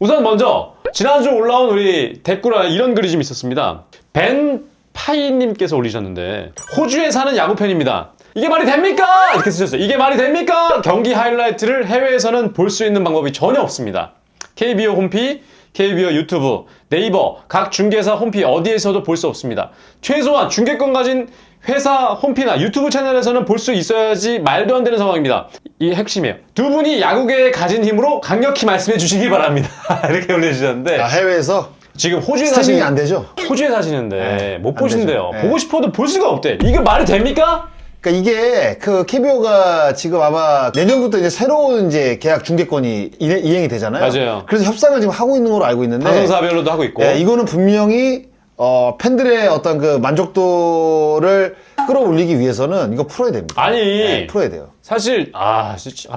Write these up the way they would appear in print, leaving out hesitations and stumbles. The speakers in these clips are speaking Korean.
우선 먼저 지난주 올라온 우리 댓글에 이런 글이 좀 있었습니다. 벤 파이님께서 올리셨는데, 호주에 사는 야구팬입니다. 이게 말이 됩니까? 이렇게 쓰셨어요. 이게 말이 됩니까? 경기 하이라이트를 해외에서는 볼 수 있는 방법이 전혀 없습니다. KBO 홈피, KBO 유튜브, 네이버, 각 중개사 홈피 어디에서도 볼 수 없습니다. 최소한 중개권 가진 회사 홈피나 유튜브 채널에서는 볼 수 있어야지 말도 안 되는 상황입니다. 이 핵심이에요. 두 분이 야구계에 가진 힘으로 강력히 말씀해 주시기 바랍니다. 이렇게 올려주셨는데, 해외에서 지금 호주에 스트리밍이 안 되죠? 호주에 사시는데 못 보신대요. 되죠. 보고 싶어도 볼 수가 없대. 이게 말이 됩니까? 그러니까 이게 그 KBO가 지금 아마 내년부터 이제 새로운 이제 계약 중개권이 이행이 되잖아요. 맞아요. 그래서 협상을 지금 하고 있는 걸로 알고 있는데, 방송사별로도 하고 있고. 이거는 분명히 팬들의 어떤 그 만족도를 끌어올리기 위해서는 이거 풀어야 됩니다. 아니, 풀어야 돼요. 사실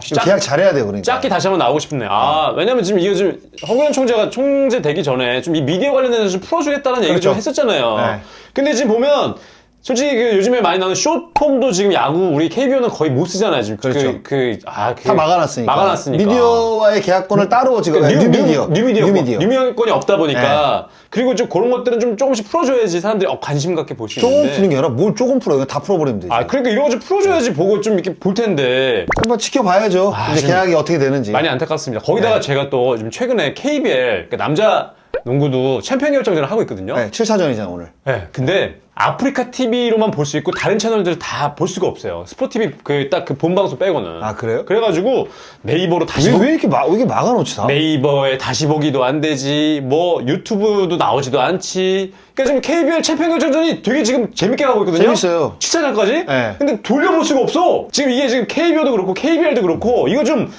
지금 계약 잘해야 돼요, 그러니까. 짧게 다시 한번 나오고 싶네요. 왜냐면 지금 이거 좀 허경영 총재가 총재 되기 전에 좀 이 미디어 관련해서 좀 풀어주겠다는 얘기 좀 했었잖아요. 네. 근데 지금 보면 솔직히 그 요즘에 많이 나오는 숏폼도 지금 야구 우리 KBO는 거의 못 쓰잖아요. 지금 그렇죠. 다 막아놨으니까. 미디어와의 계약권을 따로 지금 뉴미디어권이 없다 보니까 그리고 좀 그런 것들은 좀 조금씩 풀어줘야지 사람들이 관심 갖게 볼 수 있는데. 조금 푸는 게 아니라 뭘 조금 풀어요. 이거 다 풀어버리면 되지. 그러니까 이런 거 좀 풀어줘야지 보고 좀 이렇게 볼 텐데. 한번 지켜봐야죠. 이제 계약이 어떻게 되는지. 많이 안타깝습니다. 거기다가 제가 또 좀 최근에 KBL 그러니까 남자 농구도 챔피언 결정전을 하고 있거든요. 7차전이잖아 오늘. 근데 아프리카 TV로만 볼 수 있고 다른 채널들 다 볼 수가 없어요. 스포티비 딱 그 본방송 빼고는. 그래요? 그래가지고 네이버로 다시 왜 이렇게 막아놓지 다? 네이버에 다시 보기도 안 되지, 뭐 유튜브도 나오지도 않지. 그러니까 지금 KBL 챔피언 결정전이 되게 지금 재밌게 가고 있거든요. 재밌어요. 7차전까지? 네. 근데 돌려볼 수가 없어. 지금 이게 지금 KBO도 그렇고 KBL도 그렇고 이거 좀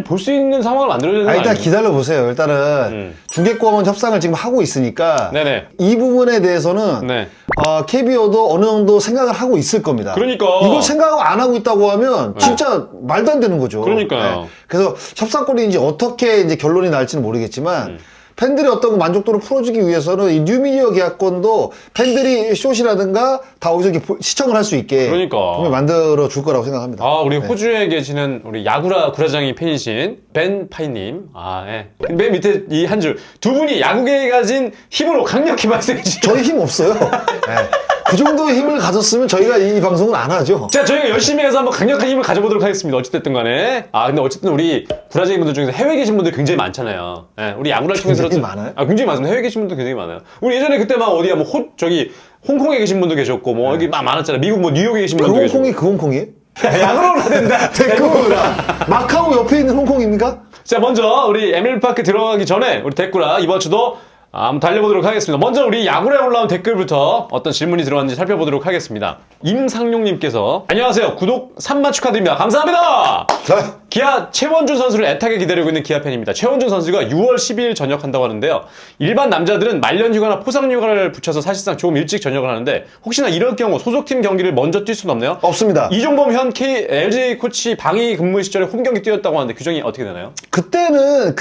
볼 수 있는 상황을 만들어야 되는 거 일단 아니에요? 기다려보세요. 일단은 중개권 협상을 지금 하고 있으니까 네네. 이 부분에 대해서는 네. KBO도 어느 정도 생각을 하고 있을 겁니다. 그러니까. 이걸 생각 안 하고 있다고 하면 진짜 말도 안 되는 거죠. 그러니까요. 그래서 협상권이 이제 어떻게 이제 결론이 날지는 모르겠지만 팬들의 어떤 만족도를 풀어주기 위해서는 이 뉴미디어 계약권도 팬들이 숏이라든가 다 거기서 이렇게 시청을 할 수 있게 그러니까. 분명히 만들어 줄 거라고 생각합니다. 우리 호주에 계시는 우리 야구라 구라장이 팬이신 벤 파이님. 맨 밑에 이 한 줄. 두 분이 야구계에 가진 힘으로 강력히 말씀해 주시죠. 저희 힘 없어요. 그 정도의 힘을 가졌으면 저희가 이 방송은 안 하죠. 자, 저희가 열심히 해서 한번 강력한 힘을 가져보도록 하겠습니다. 어찌됐든 간에. 근데 어쨌든 우리 구라쟁이 분들 중에서 해외에 계신 분들 굉장히 많잖아요. 우리 야구를 통해서. 굉장히 많아요? 굉장히 많습니다. 해외에 계신 분들 굉장히 많아요. 우리 예전에 그때 막 어디야, 홍콩에 계신 분도 계셨고, 여기 막 많았잖아요. 미국 뉴욕에 계신 분도 계셨고. 홍콩이 그 홍콩이에요? 야구로 올라야 된다. 댓글아. 마카오 옆에 있는 홍콩입니까? 자, 먼저 우리 에밀리파크 들어가기 전에 우리 댓글아 이번 주도 한번 달려보도록 하겠습니다. 먼저 우리 야구에 올라온 댓글부터 어떤 질문이 들어왔는지 살펴보도록 하겠습니다. 임상용님께서 안녕하세요. 구독 3만 축하드립니다. 감사합니다. 기아 최원준 선수를 애타게 기다리고 있는 기아 팬입니다. 최원준 선수가 6월 12일 전역한다고 하는데요. 일반 남자들은 말년휴가나 포상휴가를 붙여서 사실상 조금 일찍 전역을 하는데 혹시나 이럴 경우 소속팀 경기를 먼저 뛸 수는 없나요? 없습니다. 이종범 현 LG 코치 방위 근무 시절에 홈경기 뛰었다고 하는데 규정이 어떻게 되나요? 그때는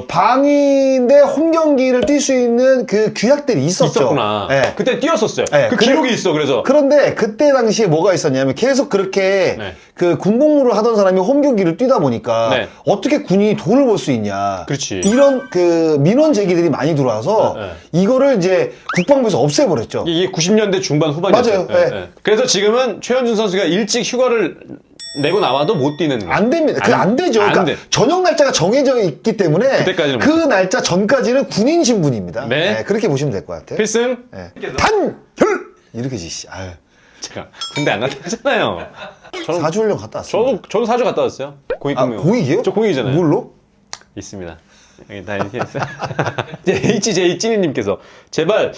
방위인데 홈경기를 뛸 수 있는 그 규약들이 있었구나. 네. 그때 뛰었었어요. 그 그래- 기록이 있어. 그래서 그런데 그때 당시에 뭐가 있었냐면 계속 그렇게 그 군복무를 하던 사람이 홈경기를 뛰다 보니까 어떻게 군이 돈을 벌 수 있냐. 그렇지. 이런 그 민원 제기들이 많이 들어와서 이거를 이제 국방부에서 없애버렸죠. 이게 90년대 중반 후반이었어요. 맞아요. 그래서 지금은 최현준 선수가 일찍 휴가를 내고 나와도 못 뛰는 거예요. 안 됩니다. 안 되죠. 그러니까 돼. 전역 날짜가 정해져 있기 때문에 그때까지는 그 날짜 전까지는 군인 신분입니다. 네. 그렇게 보시면 될 것 같아요. 필승. 단혈 이렇게 지시. 제가 군대 안 갔다 왔잖아요. 저는 4주 훈련 갔다 왔어요. 저도 4주 갔다 왔어요. 공익근무. 공익이요? 저 공익이잖아요. 뭘로? 있습니다. 여기 다 이렇게 있어요. HJ 찐이님께서 제발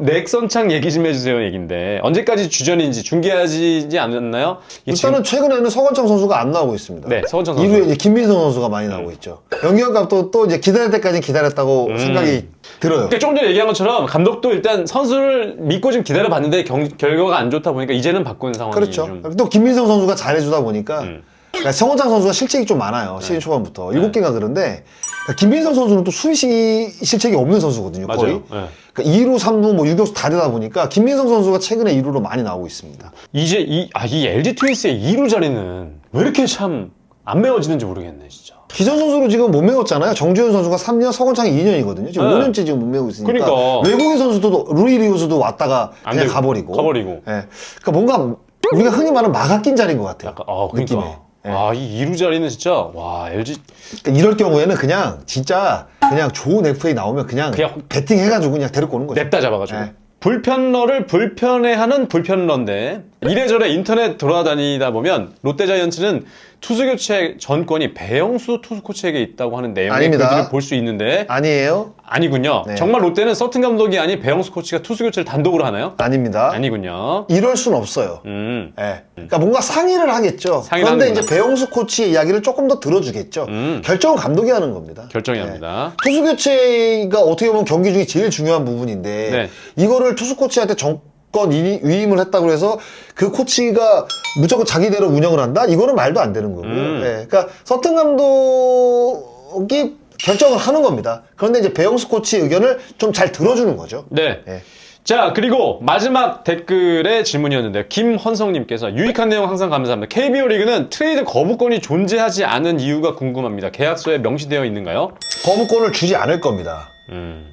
넥선창 얘기 좀 해주세요 얘기인데 언제까지 주전인지 중계하지 않았나요? 일단은 최근에는 서건창 선수가 안 나오고 있습니다. 네, 서건창 선수. 2루에 이제 김민성 선수가 많이 나오고 있죠. 영기현 감독도 또 이제 기다릴 때까지 기다렸다고 생각이 들어요. 그러니까 조금 전에 얘기한 것처럼 감독도 일단 선수를 믿고 좀 기다려봤는데 결과가 안 좋다 보니까 이제는 바꾸는 상황이 그렇죠. 좀... 또 김민성 선수가 잘해주다 보니까 그러니까 성원창 선수가 실책이 좀 많아요. 시즌 초반부터 7개가 그런데 그러니까 김민성 선수는 또 수비 실책이 없는 선수거든요. 거의. 맞아요. 그러니까 2루, 3루, 뭐 유격수 다 되다 보니까 김민성 선수가 최근에 2루로 많이 나오고 있습니다. 이제 이 LG 트윈스의 2루 자리는 왜 이렇게 참 안 메워지는지 모르겠네 진짜. 기존 선수로 지금 못 메웠잖아요. 정주현 선수가 3년, 서건창이 2년이거든요. 지금 네. 5년째 지금 못 메우고 있으니까. 그러니까. 외국인 선수도 루이 리오스도 왔다가 안 그냥 되고, 가버리고. 가버리고. 예. 그러니까 뭔가 우리가 흔히 말하는 막아낀 자리인 것 같아요. 약간, 그러니까. 느낌에. 예. 이 2루 자리는 진짜, 와, LG. 그러니까 이럴 경우에는 그냥 진짜 그냥 좋은 FA 나오면 그냥 배팅 해가지고 그냥 데리고 오는 거죠. 냅다 잡아가지고. 네. 불편러를 불편해하는 불편러인데 이래저래 인터넷 돌아다니다 보면 롯데자이언츠는 투수 교체 전권이 배영수 투수 코치에게 있다고 하는 내용의 아닙니다. 글들을 볼 수 있는데 아니에요? 아니군요. 네. 정말 롯데는 서튼 감독이 아닌 배영수 코치가 투수 교체를 단독으로 하나요? 아닙니다. 아니군요. 이럴 순 없어요. 예. 그러니까 뭔가 상의를 하겠죠. 상의를 그런데 하는구나. 이제 배영수 코치의 이야기를 조금 더 들어주겠죠. 결정은 감독이 하는 겁니다. 결정이 예. 합니다. 투수 교체가 어떻게 보면 경기 중에 제일 중요한 부분인데 네. 이거를 투수 코치한테 정권 위임을 했다고 해서 그 코치가 무조건 자기대로 운영을 한다? 이거는 말도 안 되는 거고요. 예. 그러니까 서튼 감독이 결정을 하는 겁니다. 그런데 이제 배영수 코치의 의견을 좀 잘 들어주는 거죠. 네. 예. 자, 그리고 마지막 댓글의 질문이었는데요. 김헌성님께서 유익한 내용 항상 감사합니다. KBO 리그는 트레이드 거부권이 존재하지 않은 이유가 궁금합니다. 계약서에 명시되어 있는가요? 거부권을 주지 않을 겁니다.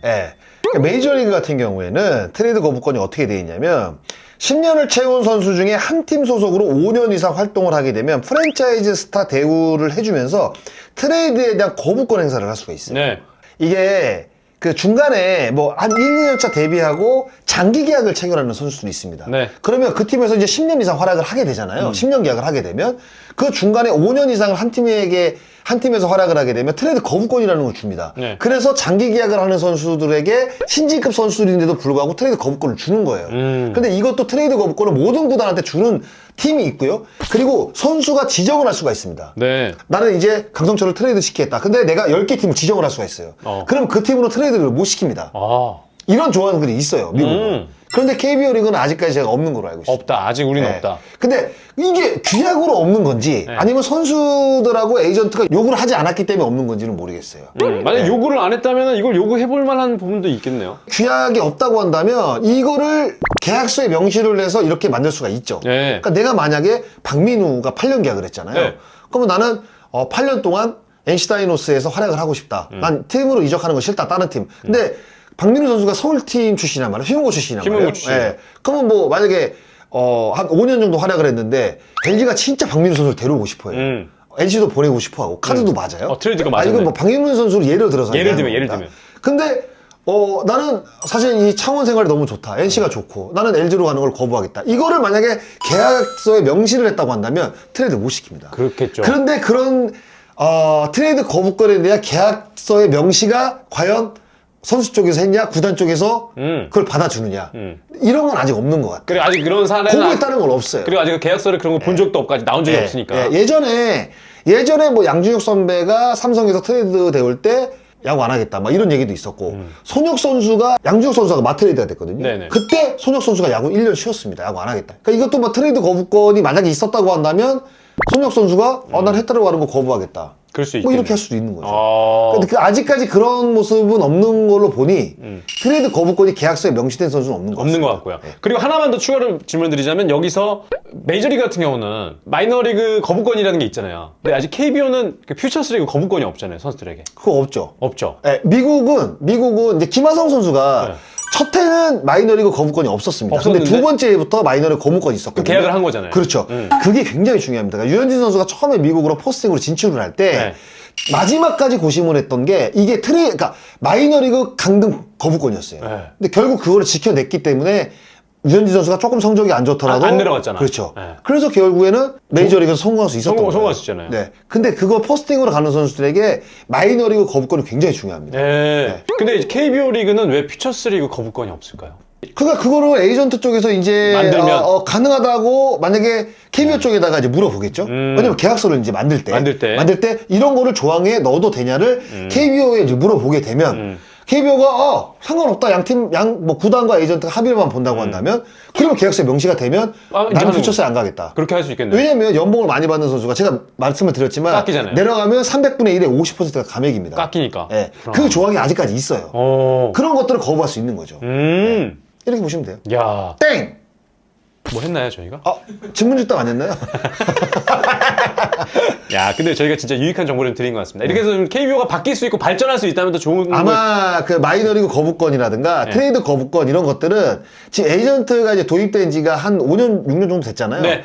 예. 그러니까 메이저리그 같은 경우에는 트레이드 거부권이 어떻게 되어 있냐면 10년을 채운 선수 중에 한 팀 소속으로 5년 이상 활동을 하게 되면 프랜차이즈 스타 대우를 해주면서 트레이드에 대한 거부권 행사를 할 수가 있어요. 네. 이게 그 중간에 뭐 한 1, 2년차 데뷔하고 장기 계약을 체결하는 선수들이 있습니다. 네. 그러면 그 팀에서 이제 10년 이상 활약을 하게 되잖아요. 10년 계약을 하게 되면 그 중간에 5년 이상을 한 팀에서 활약을 하게 되면 트레이드 거부권이라는 걸 줍니다. 네. 그래서 장기 계약을 하는 선수들에게 신진급 선수들인데도 불구하고 트레이드 거부권을 주는 거예요. 근데 이것도 트레이드 거부권을 모든 구단한테 주는 팀이 있고요. 그리고 선수가 지정을 할 수가 있습니다. 네. 나는 이제 강성철을 트레이드 시키겠다. 근데 내가 10개 팀을 지정을 할 수가 있어요. 그럼 그 팀으로 트레이드를 못 시킵니다. 아, 이런 조항들이 있어요, 미국은. 그런데 KBO 리그는 아직까지 제가 없는 걸로 알고 있어요. 없다. 아직 우리는 네. 없다. 근데 이게 규약으로 없는 건지 아니면 선수들하고 에이전트가 요구를 하지 않았기 때문에 없는 건지는 모르겠어요. 만약 요구를 안 했다면 이걸 요구해볼 만한 부분도 있겠네요. 규약이 없다고 한다면 이거를 계약서에 명시를 해서 이렇게 만들 수가 있죠. 네. 그러니까 내가 만약에 박민우가 8년 계약을 했잖아요. 네. 그러면 나는 8년 동안 NC 다이노스에서 활약을 하고 싶다. 난 팀으로 이적하는 거 싫다. 다른 팀. 근데 박민우 선수가 서울팀 출신이란 말이에요. 휘문고 출신이란 휘문고 말이에요. 출신. 예. 그러면 뭐 만약에 한 5년 정도 활약을 했는데 LG가 진짜 박민우 선수를 데려오고 싶어요. NC도 보내고 싶어하고 카드도 맞아요. 트레이드가 맞았네. 이건 뭐 박민우 선수를 예를 들어서 예를 얘기하는 들면. 겁니다. 근데 나는 사실 이 창원 생활이 너무 좋다. NC가 좋고 나는 LG로 가는 걸 거부하겠다. 이거를 만약에 계약서에 명시를 했다고 한다면 트레이드 못 시킵니다. 그렇겠죠. 그런데 그런 트레이드 거부권에 대한 계약서의 명시가 과연 선수 쪽에서 했냐, 구단 쪽에서 그걸 받아주느냐 이런 건 아직 없는 것 같아요. 그리고 아직 그런 사례는 공고했다는 건 없어요. 그리고 아직 계약서를 그런 거 본 적도 없고 아직 나온 적이 예, 없으니까. 예, 예전에 뭐 양준혁 선배가 삼성에서 트레이드 대올 때 야구 안 하겠다 막 이런 얘기도 있었고 손혁 선수가 양준혁 선수가 마트레이드가 됐거든요. 네네. 그때 손혁 선수가 야구 1년 쉬었습니다. 야구 안 하겠다. 그러니까 이것도 뭐 트레이드 거부권이 만약에 있었다고 한다면 손혁 선수가 난 해태로 가는 거 거부하겠다. 그럴 수 뭐 있겠네요. 이렇게 할 수도 있는 거죠. 아. 근데 아직까지 그런 모습은 없는 걸로 보니 트레이드 거부권이 계약서에 명시된 선수는 없는 것 없는 같습니다. 것 같고요. 그리고 하나만 더 추가로 질문드리자면 여기서 메이저리그 같은 경우는 마이너리그 거부권이라는 게 있잖아요. 근데 아직 KBO는 퓨처스리그 거부권이 없잖아요. 선수들에게. 그거 없죠. 없죠. 예, 미국은 이제 김하성 선수가 네. 첫 해는 마이너리그 거부권이 없었습니다. 근데 없었는데? 두 번째 해부터 마이너리그 거부권이 있었거든요. 계약을 한 거잖아요. 그렇죠. 그게 굉장히 중요합니다. 그러니까 유현진 선수가 처음에 미국으로 포스팅으로 진출을 할 때 네. 마지막까지 고심을 했던 게 이게 그러니까 마이너리그 강등 거부권이었어요. 네. 근데 결국 그거를 지켜냈기 때문에 유현진 선수가 조금 성적이 안 좋더라도 안 내려갔잖아. 그렇죠. 네. 그래서 결국에는 메이저리그에서 성공할 수 있었던 거예요. 성공할 수 있잖아요. 네. 근데 그거 포스팅으로 가는 선수들에게 마이너리그 거부권이 굉장히 중요합니다. 네. 근데 이제 KBO 리그는 왜 퓨처스리그 거부권이 없을까요? 그러니까 그거를 에이전트 쪽에서 이제 만들면. 가능하다고 만약에 KBO 쪽에다가 이제 물어보겠죠. 왜냐면 계약서를 이제 만들 때 이런 거를 조항에 넣어도 되냐를 KBO에 이제 물어보게 되면 KBO가 상관없다. 뭐 구단과 에이전트가 합의만 본다고 한다면 그러면 계약서에 명시가 되면 나는 하는 퓨처스에 안 가겠다. 그렇게 할 수 있겠네요. 왜냐면 연봉을 많이 받는 선수가 제가 말씀을 드렸지만 깎이잖아요. 내려가면 300분의 1에 50%가 감액입니다. 깎이니까. 예. 그 조항이 아직까지 있어요. 그런 것들을 거부할 수 있는 거죠. 이렇게 보시면 돼요. 야. 땡! 뭐 했나요, 저희가? 신문집단 안 했나요? 야, 근데 저희가 진짜 유익한 정보를 드린 것 같습니다. 이렇게 해서 KBO가 바뀔 수 있고 발전할 수 있다면 더 좋은 아마 그 마이너리그 거부권이라든가 네. 트레이드 거부권 이런 것들은 지금 에이전트가 이제 도입된 지가 한 5년, 6년 정도 됐잖아요. 네.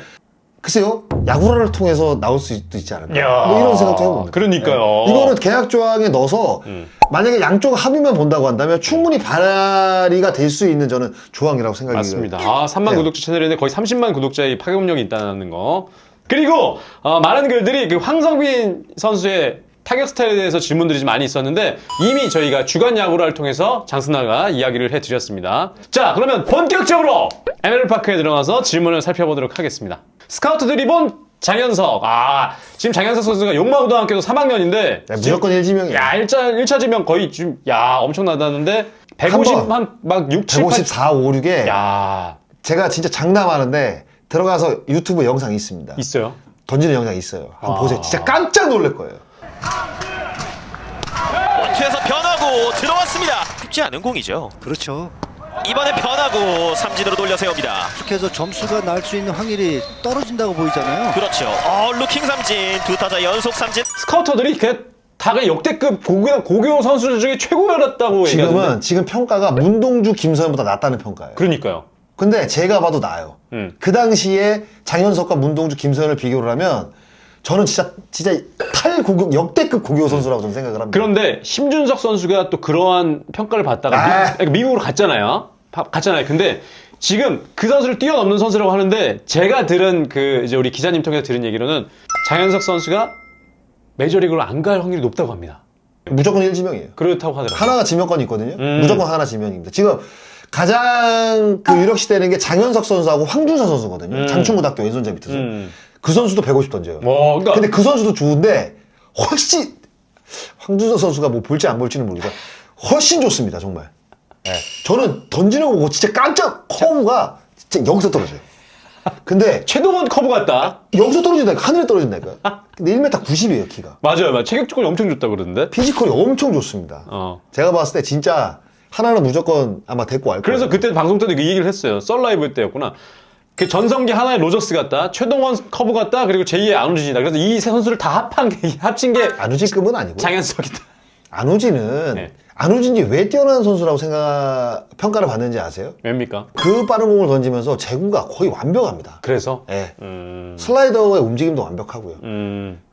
글쎄요, 야구라를 통해서 나올 수도 있지 않을까. 야, 뭐 이런 생각도 해봅니다. 그러니까요. 네. 이거는 계약 조항에 넣어서 만약에 양쪽 합의만 본다고 한다면 충분히 발의가 될 수 있는 저는 조항이라고 생각이 맞습니다. 3만 네. 구독자 채널인데 거의 30만 구독자의 파급력이 있다는 거. 그리고 많은 글들이 그 황성빈 선수의 타격 스타일에 대해서 질문들이 좀 많이 있었는데 이미 저희가 주간 야구를 통해서 장승나가 이야기를 해드렸습니다. 자, 그러면 본격적으로 MLB 파크에 들어가서 질문을 살펴보도록 하겠습니다. 스카우트들이 본 장현석. 지금 장현석 선수가 용마고등학교 3학년인데 네, 무조건 1지명이에요. 야, 1차 지명 거의 지금 엄청나다는데 150 막 6, 7, 8 154, 5, 6에 야, 제가 진짜 장담하는데 들어가서 유튜브 영상이 있습니다. 있어요. 던지는 영상이 있어요. 한번 보세요. 진짜 깜짝 놀랄 거예요. 원투에서 변하고 들어왔습니다. 쉽지 않은 공이죠. 그렇죠. 이번엔 변하고 삼진으로 돌려 세웁니다. 계속해서 점수가 날 수 있는 확률이 떨어진다고 보이잖아요. 그렇죠. 루킹 삼진, 두 타자 연속 삼진. 스카우터들이 다가 역대급 고교 선수들 중에 최고였다고 얘기하던데. 지금 평가가 문동주, 김서현보다 낫다는 평가예요. 그러니까요. 근데 제가 봐도 나아요. 그 당시에 장현석과 문동주, 김서현을 비교를 하면 저는 진짜 역대급 고교 선수라고 저는 생각을 합니다. 그런데 심준석 선수가 또 그러한 평가를 받다가 미국으로 갔잖아요. 근데 지금 그 선수를 뛰어넘는 선수라고 하는데 제가 들은 이제 우리 기자님 통해서 들은 얘기로는 장현석 선수가 메이저리그로 안 갈 확률이 높다고 합니다. 무조건 1지명이에요. 그렇다고 하더라고요. 하나가 지명권이 있거든요. 무조건 하나 지명입니다. 지금 가장 유력시되는 게 장현석 선수하고 황준서 선수거든요. 장충고등학교 왼손잡이 밑에서. 그 선수도 150 던져요. 그러니까 근데 그 선수도 좋은데 훨씬 황준서 선수가 뭐 볼지 안 볼지는 모르겠어요. 훨씬 좋습니다, 정말. 네. 저는 던지는 거 보고 진짜 깜짝 커브가 진짜 여기서 떨어져요. 근데 최동원 커브 같다. 여기서 떨어진다니까, 하늘에 떨어진다니까요. 근데 1m 90이에요, 키가. 맞아요. 체격 조건이 엄청 좋다고 그러던데. 피지컬이 엄청 좋습니다. 제가 봤을 때 진짜 하나는 무조건 아마 데리고 갈 거예요. 그래서 그때 방송 때도 그 얘기를 했어요. 썰라이브 때였구나. 그 전성기 하나의 로저스 같다, 최동원 커브 같다, 그리고 제2의 안우진이다. 그래서 이 세 선수를 다 합친 게 안우진급은 아니고 장현석이다. 안우진은 네. 안우진이 왜 뛰어난 선수라고 평가를 받는지 아세요? 왜입니까? 그 빠른 공을 던지면서 제구가 거의 완벽합니다. 그래서? 네. 슬라이더의 움직임도 완벽하고요.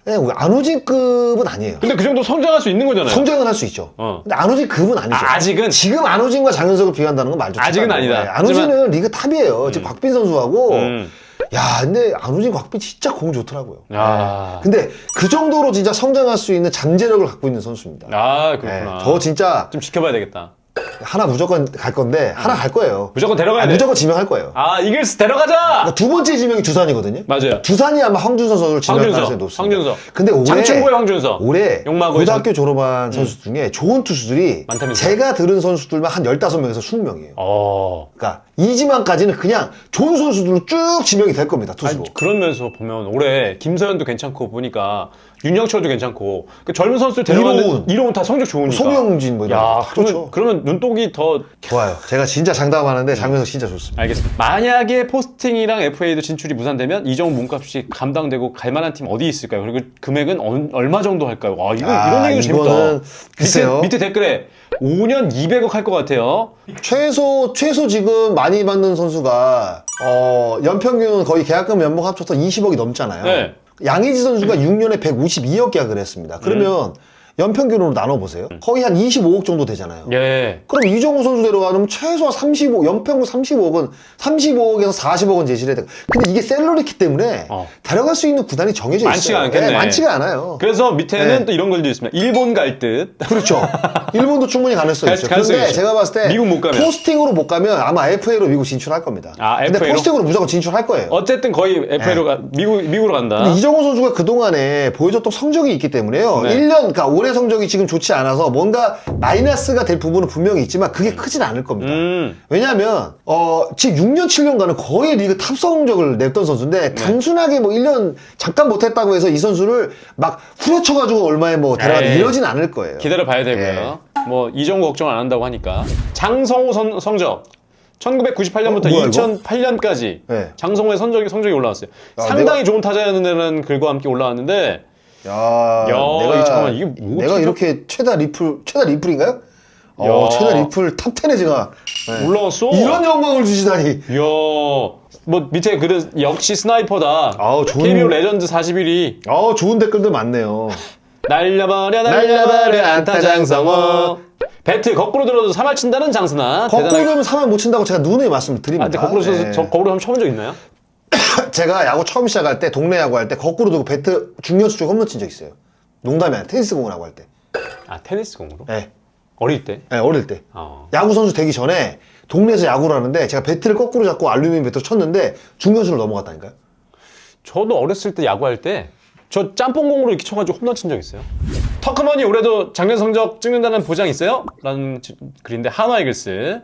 네, 안우진급은 아니에요. 근데 그 정도 성장할 수 있는 거잖아요. 성장은 할 수 있죠. 근데 안우진급은 아니죠. 아직은? 지금 안우진과 장현석을 비교한다는 건 말도 아직은 아니다. 네, 안우진은 리그 탑이에요. 지금 박빈 선수하고 야, 근데 안우진, 곽빈 진짜 공 좋더라고요. 야. 근데 그 정도로 진짜 성장할 수 있는 잠재력을 갖고 있는 선수입니다. 그렇구나. 저 진짜 좀 지켜봐야 되겠다. 하나 무조건 갈 건데 하나 갈 거예요. 무조건 데려가야 돼. 무조건 지명할 거예요. 이글스 데려가자! 그러니까 두 번째 지명이 두산이거든요. 맞아요. 두산이 아마 황준서 선수를 지명할 가능성이 높습니다. 황준서. 근데 올해 장충고의 황준서. 올해 용마고의 고등학교 졸업한 선수 중에 좋은 투수들이 많다면서요? 제가 들은 선수들만 한 15명에서 20명이에요. 그러니까 이지만까지는 그냥 좋은 선수들로 쭉 지명이 될 겁니다. 투수로. 그러면서 보면 올해 김서현도 괜찮고 보니까 윤영철도 괜찮고 그 젊은 선수들 데려가는 이름은 다 성적 좋으니까. 송영진 뭐 이런 야, 거. 그렇죠. 그러면 눈독이 더 좋아요. 제가 진짜 장담하는데 장면석 진짜 좋습니다. 알겠습니다. 만약에 포스팅이랑 FA도 진출이 무산되면 이 정도 몸값이 감당되고 갈 만한 팀 어디 있을까요? 그리고 금액은 얼마 정도 할까요? 이런 얘기도 재밌다. 글쎄요. 밑에 댓글에 5년 200억 할 것 같아요. 최소 지금 많이 받는 선수가 연평균 거의 계약금 연봉 합쳐서 20억이 넘잖아요. 네. 양의지 선수가 6년에 152억 계약을 했습니다. 그러면 연평균으로 나눠보세요. 거의 한 25억 정도 되잖아요. 예. 그럼 이정우 선수 데려가면 최소 35, 연평균 35억에서 40억은 제시를 해야 돼. 근데 이게 셀러리기 때문에 데려갈 수 있는 구단이 정해져 있어요. 많지가 않겠네. 네, 많지가 않아요. 그래서 밑에는 네. 또 이런 글도 있습니다. 일본 갈 듯. 그렇죠. 일본도 충분히 가능성이 있어요. 그런데 제가 봤을 때 미국 못 가면. 포스팅으로 못 가면 아마 FA로 미국 진출할 겁니다. 근데 FA로? 포스팅으로 무조건 진출할 거예요. 어쨌든 거의 FA로 미국으로 간다. 근데 이정우 선수가 그동안에 보여줬던 성적이 있기 때문에요. 네. 1년, 그러니까 올해 성적이 지금 좋지 않아서 뭔가 마이너스가 될 부분은 분명히 있지만 그게 크진 않을 겁니다. 왜냐하면 지금 6년, 7년간은 거의 리그 탑 성적을 냈던 선수인데 단순하게 뭐 1년 잠깐 못했다고 해서 이 선수를 막 후려쳐가지고 얼마에 뭐 데려가든 이러진 않을 거예요. 기다려 봐야 되고요. 뭐 이정도 걱정 안 한다고 하니까 장성호 성적 1998년부터 뭐야, 이거? 2008년까지 네. 장성호의 성적이 올라왔어요. 야, 상당히 좋은 타자였는데는 글과 함께 올라왔는데 야, 잠깐만, 이게 뭐 내가 어떻게- 이렇게 최다 리플인가요? 야. 최다 리플 탑 10에 제가 네. 올라왔어. 이런 영광을 주시다니. 이야, 뭐 밑에 그래 역시 스나이퍼다. 아우, 좋은- KBO 레전드 41위. 좋은 댓글들 많네요. 날려버려 안타 장성호. 배트 거꾸로 들어도 3할 친다는 장순아. 거꾸로 대단하게- 들면 3할 못 친다고 제가 누누이 말씀드립니다. 아, 근데 거꾸로 쳐서 네. 저 거꾸로 한번 쳐본 적 있나요? 제가 야구 처음 시작할 때 동네 야구 할 때 거꾸로 두고 배트 중견수 쪽 홈런 친 적 있어요. 농담이 아니라 테니스 공을 하고 할 때. 아, 테니스 공으로? 네. 어릴 때? 네, 어릴 때. 어. 야구 선수 되기 전에 동네에서 야구를 하는데 제가 배트를 거꾸로 잡고 알루미늄 배트를 쳤는데 중견수를 넘어갔다니까요. 저도 어렸을 때 야구할 때 저 짬뽕공으로 이렇게 쳐가지고 홈런 친 적 있어요. 터크먼이 올해도 작년 성적 찍는다는 보장 있어요? 라는 글인데 한화 이글스.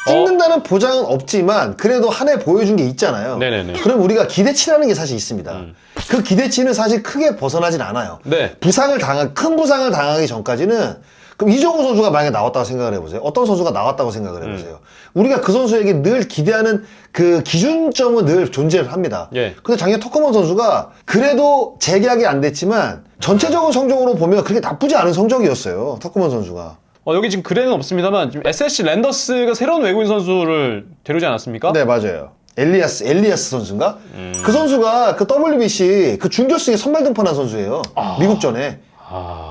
찍는다는 보장은 없지만 그래도 한 해 보여준 게 있잖아요. 네네네. 그럼 우리가 기대치라는 게 사실 있습니다. 그 기대치는 사실 크게 벗어나진 않아요. 네. 큰 부상을 당하기 전까지는 그럼 이정우 선수가 만약에 나왔다고 생각을 해보세요. 어떤 선수가 나왔다고 생각을 해보세요. 우리가 그 선수에게 늘 기대하는 그 기준점은 늘 존재를 합니다. 예. 근데 작년 터커먼 선수가 그래도 재계약이 안 됐지만 전체적인 성적으로 보면 그렇게 나쁘지 않은 성적이었어요. 터커먼 선수가. 여기 지금 글에는 없습니다만 지금 SSC 랜더스가 새로운 외국인 선수를 데려오지 않았습니까? 네, 맞아요. 엘리아스 선수인가? 그 선수가 그 WBC 그 준결승에 선발 등판한 선수예요. 미국전에.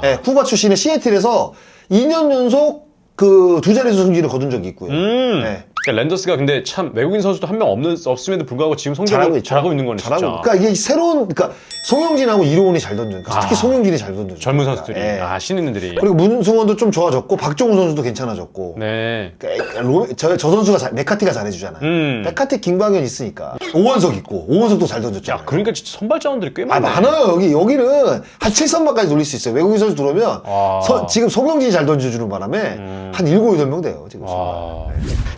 네, 쿠바 출신의 시애틀에서 2년 연속 그 두 자릿수 승리를 거둔 적이 있고요. 네. 그러니까 랜더스가 근데 참 외국인 선수도 한 명 없음에도 불구하고 지금 성적을 잘하고 있는 거네, 진짜. 그러니까 이게 그러니까 송영진하고 이로운이 잘 던져요. 특히 송영진이 잘 던져요. 젊은 선수들이. 네. 신인들이. 그리고 문승원도 좀 좋아졌고 박종훈 선수도 괜찮아졌고. 네. 그러니까 저 선수가 메카티가 잘해주잖아요. 메카티 김광현 있으니까. 오원석 있고 오원석도 잘 던졌잖아요. 그러니까 진짜 선발 자원들이 꽤 많네. 많아요. 여기는 한 7선발까지 돌릴 수 있어요. 외국인 선수 들어오면 지금 송영진이 잘 던져주는 바람에 한 7, 8명 돼요. 지금.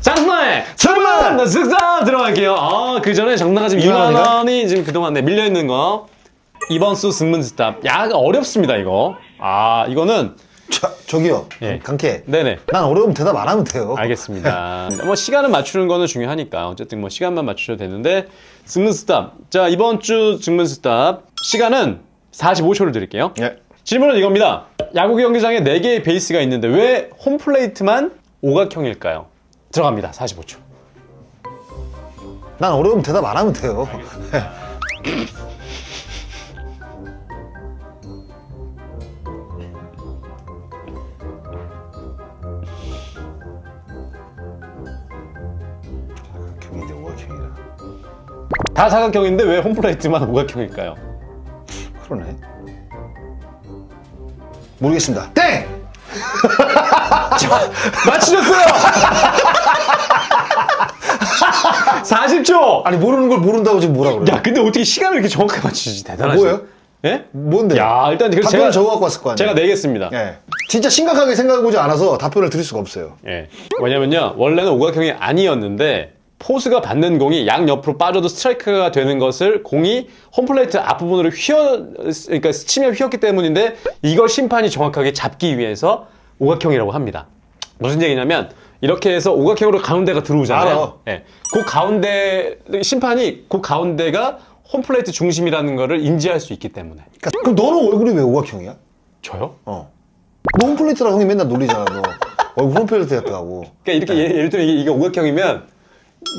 장난해! 출발! 쓱싹 들어갈게요. 그 전에 정당가 지금 2만 원이 지금 그동안 밀려있는 거. 이번 수 승문스탑. 어렵습니다, 이거. 이거는. 저기요. 예. 강캐. 네네. 난 어려우면 대답 안 하면 돼요. 알겠습니다. 뭐 시간을 맞추는 거는 중요하니까 어쨌든 뭐 시간만 맞추셔도 되는데 승문스탑. 자, 이번 주 승문스탑 시간은 45초를 드릴게요. 예. 질문은 이겁니다. 야구 경기장에 4개의 베이스가 있는데 왜 홈플레이트만 오각형일까요? 들어갑니다. 45초. 난 어려우면 대답 안 하면 돼요. 사각형인데 오각형이라. 다 사각형인데 왜 홈플레이트만 오각형일까요? 그러네. 모르겠습니다. 땡! 맞추셨어요! 40초! 아니 모르는 걸 모른다고 지금 뭐라 그래요? 야, 근데 어떻게 시간을 이렇게 정확하게 맞추지? 대단하시네. 뭐예요? 예? 뭔데? 야, 일단 그래서 답변을 적어 갖고 왔을 거 아니에요? 제가 내겠습니다. 예. 진짜 심각하게 생각해보지 않아서 답변을 드릴 수가 없어요. 예. 왜냐면요, 원래는 오각형이 아니었는데, 포수가 받는 공이 양옆으로 빠져도 스트라이크가 되는 것을 공이 홈플레이트 앞부분으로 그러니까 스치면 휘었기 때문인데, 이걸 심판이 정확하게 잡기 위해서 오각형이라고 합니다. 무슨 얘기냐면, 이렇게 해서 오각형으로 가운데가 들어오잖아요. 알아. 예. 그 가운데, 심판이 그 가운데가 홈플레이트 중심이라는 거를 인지할 수 있기 때문에. 그러니까, 그럼 너는 얼굴이 왜 오각형이야? 저요? 너 홈플레이트라고 형이 맨날 놀리잖아. 너 얼굴 홈플레이트였다고. 그러니까 이렇게 예를 들면 이게 오각형이면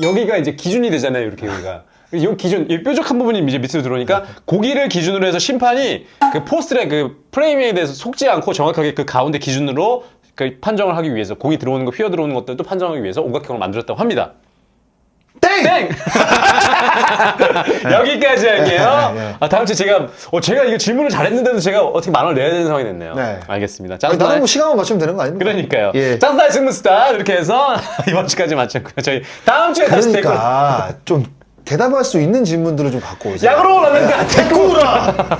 여기가 이제 기준이 되잖아요. 이렇게 여기가. 이 기준, 이 뾰족한 부분이 이제 밑으로 들어오니까 고기를 기준으로 해서 심판이 그 포스트의 그 프레임에 대해서 속지 않고 정확하게 그 가운데 기준으로 그 판정을 하기 위해서 공이 들어오는 거, 휘어 들어오는 것들도 판정하기 위해서 오각형을 만들었다고 합니다. 땡! 땡! 여기까지 할게요. 예. 다음 주에 제가 이거 질문을 잘했는데도 제가 어떻게 만 원을 내야 되는 상황이 됐네요. 네. 알겠습니다. 아니, 나는 뭐 시간만 맞추면 되는 거 아닙니까? 그러니까요. 예. 짠스타의 승무스타 이렇게 해서 이번 주까지 마쳤고요. 저희 다음 주에 다시 댓글. 그러니까 좀 대답할 수 있는 질문들을 좀 갖고 오세요. 야구로 오라면 댓글 오라.